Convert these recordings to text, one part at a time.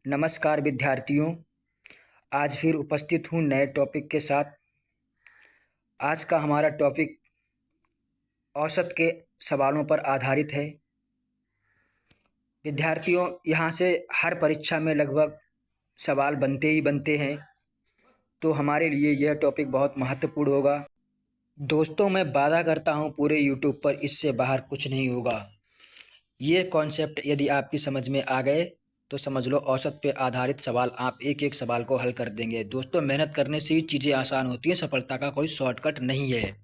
नमस्कार विद्यार्थियों। आज फिर उपस्थित हूँ नए टॉपिक के साथ। आज का हमारा टॉपिक औसत के सवालों पर आधारित है। विद्यार्थियों, यहाँ से हर परीक्षा में लगभग सवाल बनते ही बनते हैं, तो हमारे लिए यह टॉपिक बहुत महत्वपूर्ण होगा। दोस्तों, मैं वादा करता हूँ पूरे यूट्यूब पर इससे बाहर कुछ नहीं होगा। ये कॉन्सेप्ट यदि आपकी समझ में आ गए तो समझ लो औसत पे आधारित सवाल आप एक एक सवाल को हल कर देंगे। दोस्तों, मेहनत करने से ही चीज़ें आसान होती हैं, सफलता का कोई शॉर्टकट नहीं है।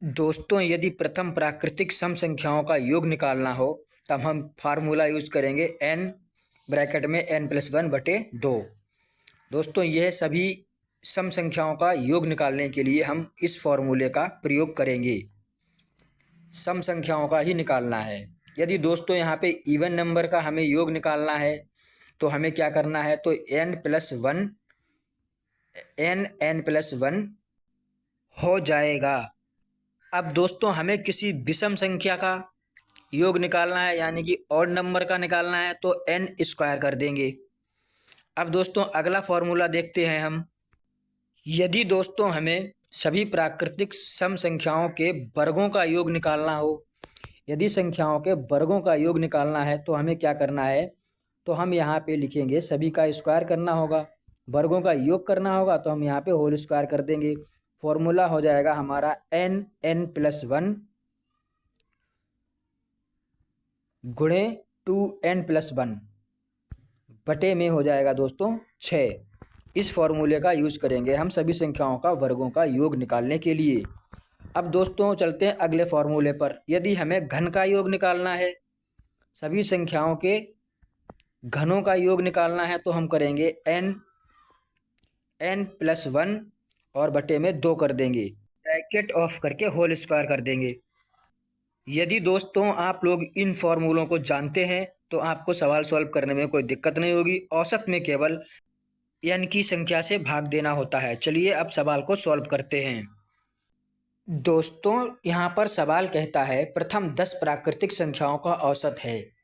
दोस्तों, यदि प्रथम प्राकृतिक सम संख्याओं का योग निकालना हो तब हम फार्मूला यूज करेंगे n ब्रैकेट में n+1/2। दोस्तों, यह सभी सम संख्याओं का योग निकालने के लिए हम इस फॉर्मूले का प्रयोग करेंगे। सम संख्याओं का ही निकालना है। यदि दोस्तों यहाँ पे इवन नंबर का हमें योग निकालना है तो हमें क्या करना है, तो n+1 हो जाएगा। अब दोस्तों, हमें किसी विषम संख्या का योग निकालना है, यानी कि ऑड नंबर का निकालना है, तो n² कर देंगे। अब दोस्तों, अगला फॉर्मूला देखते हैं हम। यदि दोस्तों हमें सभी प्राकृतिक सम संख्याओं के वर्गों का योग निकालना हो, यदि संख्याओं के वर्गों का योग निकालना है तो हमें क्या करना है, तो हम यहाँ पे लिखेंगे सभी का स्क्वायर करना होगा, वर्गों का योग करना होगा, तो हम यहाँ पे होल स्क्वायर कर देंगे। फॉर्मूला हो जाएगा हमारा n+1 गुणे 2n+1 बटे में हो जाएगा दोस्तों 6। इस फॉर्मूले का यूज करेंगे हम सभी संख्याओं का वर्गों का योग निकालने के लिए। अब दोस्तों चलते हैं अगले फॉर्मूले पर। यदि हमें घन का योग निकालना है, सभी संख्याओं के घनों का योग निकालना है, तो हम करेंगे n+1 और बटे में 2 कर देंगे, ब्रैकेट ऑफ करके होल स्क्वायर कर देंगे। यदि दोस्तों आप लोग इन फॉर्मूलों को जानते हैं तो आपको सवाल सॉल्व करने में कोई दिक्कत नहीं होगी। औसत में केवल n की संख्या से भाग देना होता है। चलिए अब सवाल को सॉल्व करते हैं। दोस्तों, यहाँ पर सवाल कहता है प्रथम 10 प्राकृतिक संख्याओं का औसत है।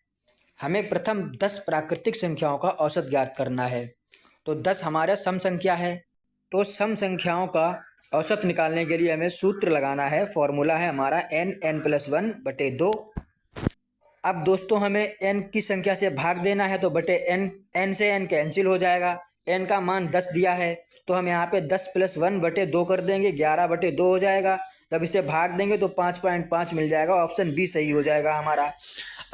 हमें प्रथम 10 प्राकृतिक संख्याओं का औसत ज्ञात करना है। तो 10 हमारा सम संख्या है, तो सम संख्याओं का औसत निकालने के लिए हमें सूत्र लगाना है। फॉर्मूला है हमारा n+1/2। अब दोस्तों हमें n की संख्या से भाग देना है, तो बटे n से n कैंसिल हो जाएगा। n का मान 10 दिया है, तो हम यहाँ पे 10+1/2 कर देंगे, 11/2 हो जाएगा। जब इसे भाग देंगे तो 5.5 मिल जाएगा। ऑप्शन बी सही हो जाएगा हमारा।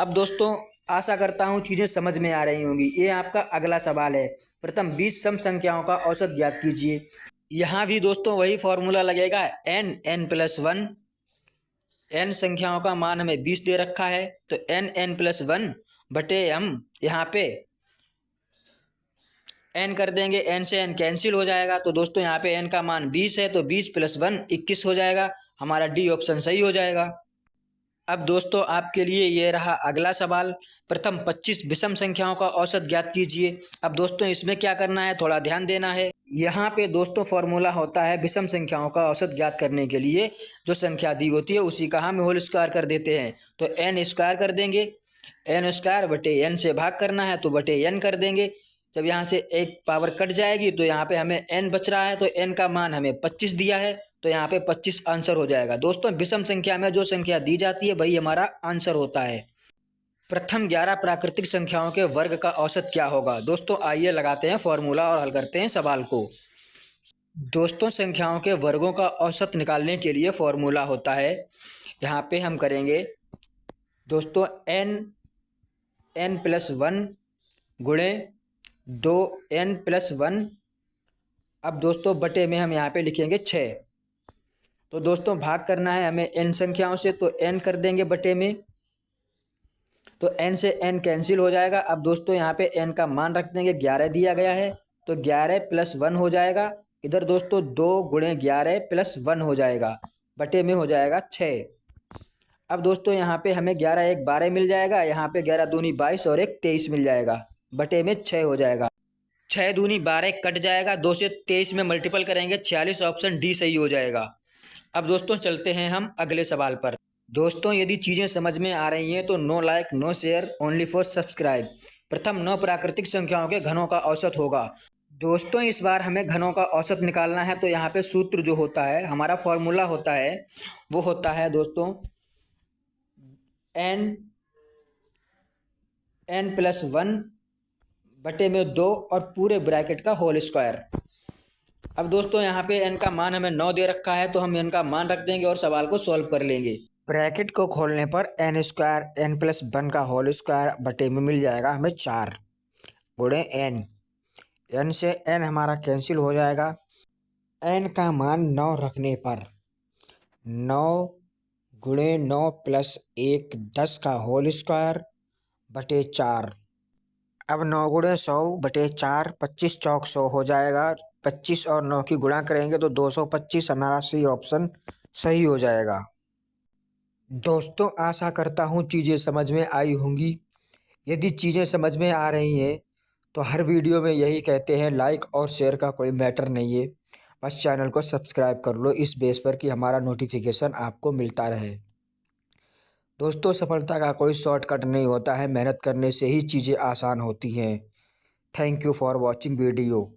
अब दोस्तों, आशा करता हूँ चीज़ें समझ में आ रही होंगी। ये आपका अगला सवाल है। प्रथम 20 सम संख्याओं का औसत ज्ञात कीजिए। यहाँ भी दोस्तों वही फॉर्मूला लगेगा n+1। n संख्याओं का मान हमें 20 दे रखा है, तो n+1 बटे हम यहाँ पे n कर देंगे, n से n कैंसिल हो जाएगा। तो दोस्तों यहाँ पे n का मान 20 है, तो 20+1 21 हो जाएगा। हमारा डी ऑप्शन सही हो जाएगा। अब दोस्तों आपके लिए ये रहा अगला सवाल। प्रथम 25 विषम संख्याओं का औसत ज्ञात कीजिए। अब दोस्तों इसमें क्या करना है, थोड़ा ध्यान देना है। यहाँ पे दोस्तों फॉर्मूला होता है विषम संख्याओं का औसत ज्ञात करने के लिए जो संख्या दी होती है उसी का हम होल स्क्वायर कर देते हैं। तो n² कर देंगे, n² बटे n से भाग करना है तो बटे n कर देंगे। जब यहाँ से एक पावर कट जाएगी तो यहाँ पे हमें n बच रहा है, तो n का मान हमें 25 दिया है, तो यहाँ पे 25 आंसर हो जाएगा। दोस्तों विषम संख्या में जो संख्या दी जाती है वही हमारा आंसर होता है। प्रथम 11 प्राकृतिक संख्याओं के वर्ग का औसत क्या होगा। दोस्तों आइए लगाते हैं फॉर्मूला और हल करते हैं सवाल को। दोस्तों संख्याओं के वर्गों का औसत निकालने के लिए फॉर्मूला होता है, यहाँ पे हम करेंगे दोस्तों n+1 गुणे 2n+1। अब दोस्तों बटे में हम यहाँ पे लिखेंगे 6। तो दोस्तों भाग करना है हमें n संख्याओं से, तो n कर देंगे बटे में, तो n से n कैंसिल हो जाएगा। अब दोस्तों यहाँ पे n का मान रख देंगे, 11 दिया गया है, तो 11+1 हो जाएगा। इधर दोस्तों 2 गुणे 11+1 हो जाएगा, बटे में हो जाएगा 6। अब दोस्तों यहाँ पे हमें 11 1 12 मिल जाएगा, यहाँ पे 11 दूनी 22 और 1 23 मिल जाएगा, बटे में 6 हो जाएगा। 6 दूनी 12 कट जाएगा, 2 से 23 में मल्टीपल करेंगे 46। ऑप्शन डी सही हो जाएगा। अब दोस्तों चलते हैं हम अगले सवाल पर। दोस्तों यदि चीज़ें समझ में आ रही हैं तो no like no share only for subscribe. प्रथम 9 प्राकृतिक संख्याओं के घनों का औसत होगा। दोस्तों इस बार हमें घनों का औसत निकालना है, तो यहाँ पे सूत्र जो होता है, हमारा फॉर्मूला होता है, वो होता है दोस्तों n+1 बटे में 2 और पूरे ब्रैकेट का होल स्क्वायर। अब दोस्तों यहाँ पे n का मान हमें 9 दे रखा है, तो हम n का मान रख देंगे और सवाल को सॉल्व कर लेंगे। ब्रैकेट को खोलने पर n² n+1 का होल स्क्वायर बटे में मिल जाएगा हमें 4 गुणे n। n से n हमारा कैंसिल हो जाएगा। n का मान 9 रखने पर 9 गुणे 9 + 1 10 का होल स्क्वायर बटे 4। अब 9 गुणे 100 बटे 4, 25 चौक 100 हो जाएगा। 25 और 9 की गुणा करेंगे तो 225, हमारा सी ऑप्शन सही हो जाएगा। दोस्तों आशा करता हूँ चीज़ें समझ में आई होंगी। यदि चीज़ें समझ में आ रही हैं तो हर वीडियो में यही कहते हैं, लाइक और शेयर का कोई मैटर नहीं है, बस चैनल को सब्सक्राइब कर लो इस बेस पर कि हमारा नोटिफिकेशन आपको मिलता रहे। दोस्तों सफलता का कोई शॉर्टकट नहीं होता है, मेहनत करने से ही चीज़ें आसान होती हैं। Thank you for watching video.